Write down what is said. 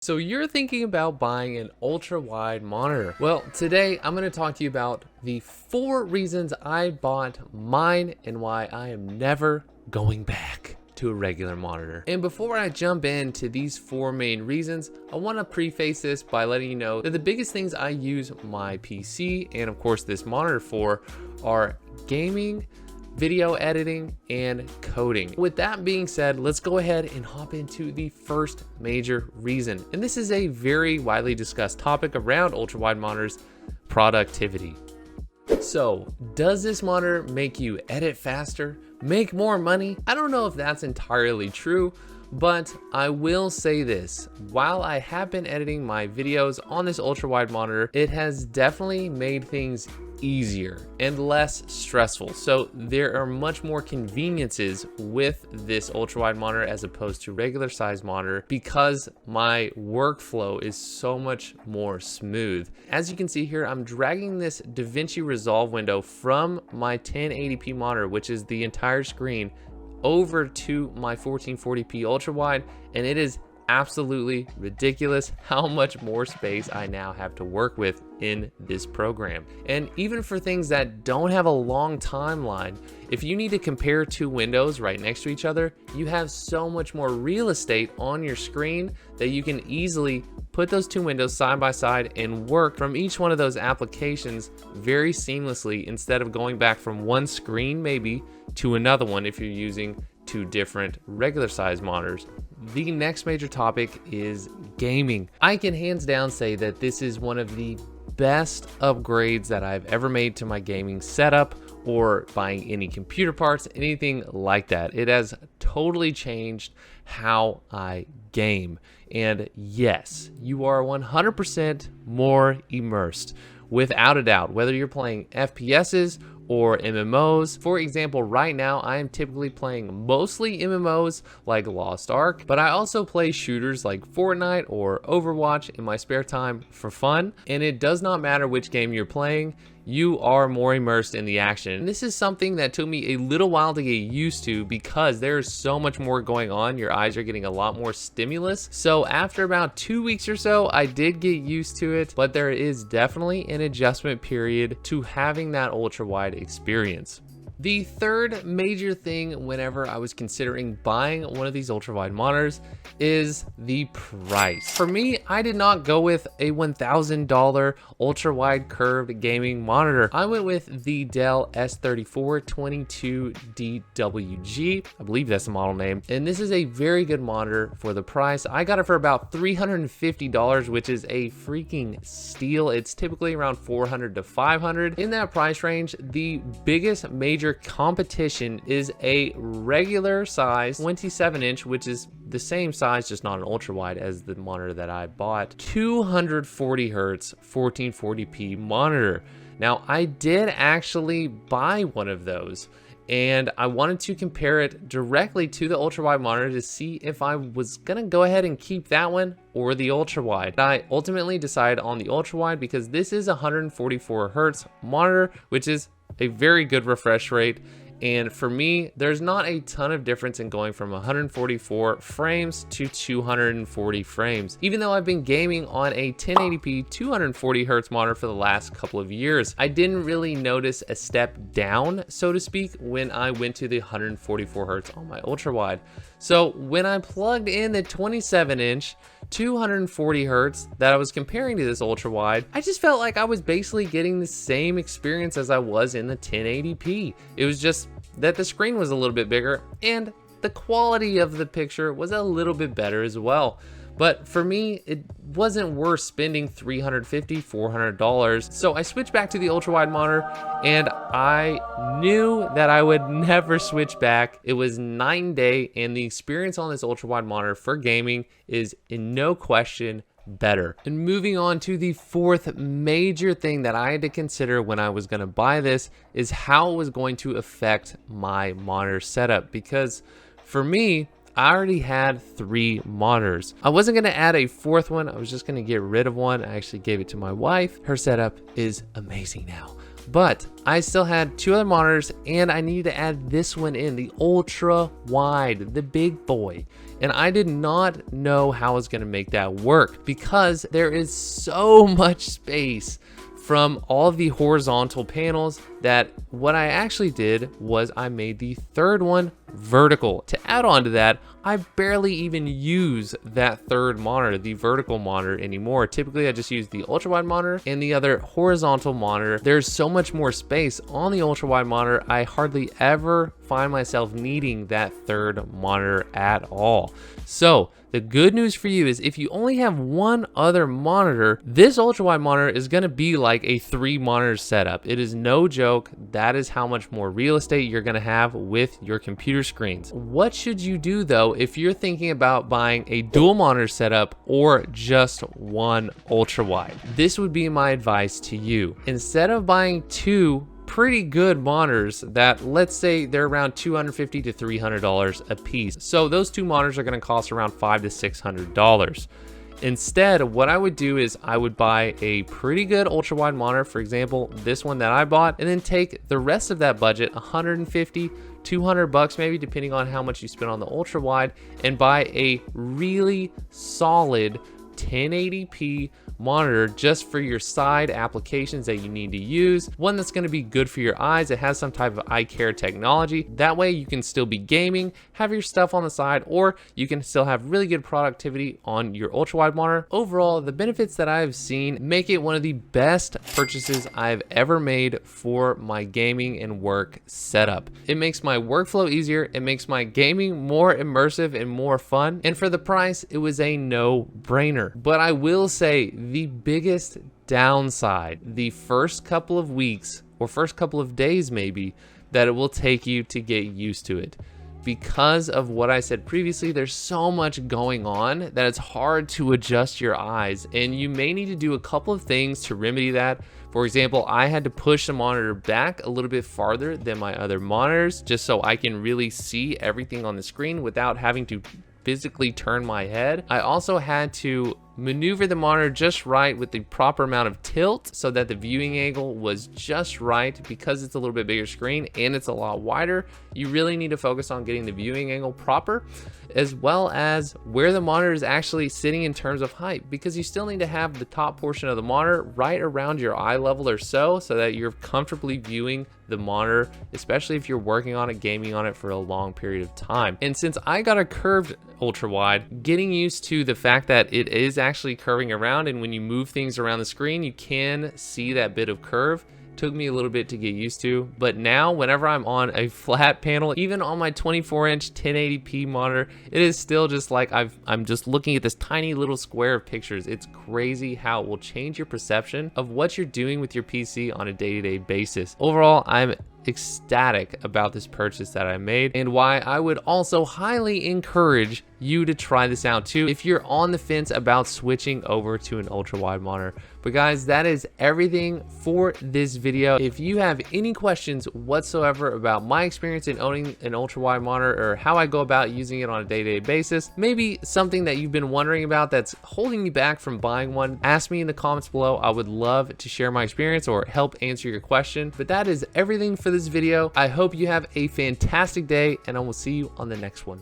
So you're thinking about buying an ultra wide monitor. Well, today I'm going to talk to you about the 4 reasons I bought mine and why I am never going back to a regular monitor. And before I jump into these 4 main reasons, I want to preface this by letting you know that the biggest things I use my PC and of course this monitor for are gaming, video editing, and coding. With that being said, let's go ahead and hop into the first major reason. And this is a very widely discussed topic around ultra-wide monitors: productivity. So, does this monitor make you edit faster, make more money? I don't know if that's entirely true, but I will say this: while I have been editing my videos on this ultra-wide monitor, it has definitely made things easier and less stressful. So there are much more conveniences with this ultra-wide monitor as opposed to regular size monitor because my workflow is so much more smooth. As you can see here, I'm dragging this DaVinci Resolve window from my 1080p monitor, which is the entire screen, over to my 1440p ultra wide, and it is absolutely ridiculous how much more space I now have to work with in this program. And even for things that don't have a long timeline, if you need to compare 2 windows right next to each other, you have so much more real estate on your screen that you can easily put those 2 windows side by side and work from each one of those applications very seamlessly, instead of going back from one screen maybe to another one if you're using 2 different regular size monitors. The next major topic is gaming. I can hands down say that this is one of the best upgrades that I've ever made to my gaming setup, or buying any computer parts, anything like that. It has totally changed how I game. And yes, you are 100% more immersed, without a doubt, whether you're playing FPSs or MMOs. For example, right now I am typically playing mostly MMOs like Lost Ark, but I also play shooters like Fortnite or Overwatch in my spare time for fun. And it does not matter which game you're playing, you are more immersed in the action. And this is something that took me a little while to get used to because there's so much more going on. Your eyes are getting a lot more stimulus. So after about 2 weeks or so, I did get used to it, but there is definitely an adjustment period to having that ultra wide experience. The third major thing whenever I was considering buying one of these ultra-wide monitors is the price. For me, I did not go with a $1,000 ultra-wide curved gaming monitor. I went with the Dell S3422DWG. I believe that's the model name. And this is a very good monitor for the price. I got it for about $350, which is a freaking steal. It's typically around $400 to $500. In that price range, the biggest major competition is a regular size 27-inch, which is the same size, just not an ultra wide, as the monitor that I bought, 240 hertz 1440p monitor. Now I did actually buy one of those, and I wanted to compare it directly to the ultra wide monitor to see if I was gonna go ahead and keep that one or the ultra wide. I ultimately decided on the ultra wide because this is a 144 hertz monitor, which is a very good refresh rate. And for me, there's not a ton of difference in going from 144 frames to 240 frames, even though I've been gaming on a 1080p 240 hertz monitor for the last couple of years. I didn't really notice a step down, so to speak, when I went to the 144 hertz on my ultra wide. So when I plugged in the 27-inch 240 hertz that I was comparing to this ultra wide, I just felt like I was basically getting the same experience as I was in the 1080p. It was just that the screen was a little bit bigger and the quality of the picture was a little bit better as well. But for me, it wasn't worth spending $350, $400. So I switched back to the ultra wide monitor, and I knew that I would never switch back. It was night and day, and the experience on this ultra wide monitor for gaming is in no question better. And moving on to the 4th major thing that I had to consider when I was going to buy this is how it was going to affect my monitor setup, because for me, I already had 3 monitors. I wasn't gonna add a 4th one. I was just gonna get rid of one. I actually gave it to my wife. Her setup is amazing now. But I still had 2 other monitors, and I needed to add this one in, the ultra wide, the big boy. And I did not know how I was going to make that work because there is so much space from all of the horizontal panels that what I actually did was I made the third one vertical. To add on to that, I barely even use that third monitor, the vertical monitor, anymore. Typically, I just use the ultrawide monitor and the other horizontal monitor. There's so much more space on the ultrawide monitor, I hardly ever find myself needing that third monitor at all. So the good news for you is if you only have one other monitor, this ultrawide monitor is going to be like a 3-monitor setup. It is no joke. That is how much more real estate you're going to have with your computer screens. What should you do though if you're thinking about buying a dual monitor setup or just one ultrawide? This would be my advice to you. Instead of buying 2 pretty good monitors that, let's say, they're around $250 to $300 a piece. So those 2 monitors are going to cost around $500 to $600. Instead, what I would do is I would buy a pretty good ultrawide monitor, for example, this one that I bought, and then take the rest of that budget, $150, $200 maybe, depending on how much you spend on the ultrawide, and buy a really solid 1080p monitor just for your side applications that you need to use. One that's going to be good for your eyes. It has some type of eye care technology. That way you can still be gaming, have your stuff on the side, or you can still have really good productivity on your ultrawide monitor. Overall, the benefits that I've seen make it one of the best purchases I've ever made for my gaming and work setup. It makes my workflow easier. It makes my gaming more immersive and more fun. And for the price, it was a no-brainer. But I will say the biggest downside, the first couple of weeks or first couple of days maybe, that it will take you to get used to it. Because of what I said previously, there's so much going on that it's hard to adjust your eyes, and you may need to do a couple of things to remedy that. For example, I had to push the monitor back a little bit farther than my other monitors just so I can really see everything on the screen without having to physically turn my head. I also had to maneuver the monitor just right with the proper amount of tilt so that the viewing angle was just right. Because it's a little bit bigger screen and it's a lot wider, you really need to focus on getting the viewing angle proper, as well as where the monitor is actually sitting in terms of height, because you still need to have the top portion of the monitor right around your eye level or so that you're comfortably viewing the monitor, especially if you're working on it, gaming on it for a long period of time. And since I got a curved ultrawide, getting used to the fact that it is actually curving around, and when you move things around the screen, you can see that bit of curve, took me a little bit to get used to. But now whenever I'm on a flat panel, even on my 24-inch 1080p monitor, it is still just like I'm just looking at this tiny little square of pictures. It's crazy how it will change your perception of what you're doing with your PC on a day-to-day basis. Overall, I'm ecstatic about this purchase that I made, and why I would also highly encourage you to try this out too if you're on the fence about switching over to an ultra-wide monitor. But guys, that is everything for this video. If you have any questions whatsoever about my experience in owning an ultra-wide monitor, or how I go about using it on a day-to-day basis, maybe something that you've been wondering about that's holding you back from buying one, ask me in the comments below. I would love to share my experience or help answer your question. But that is everything for this video. I hope you have a fantastic day, and I will see you on the next one.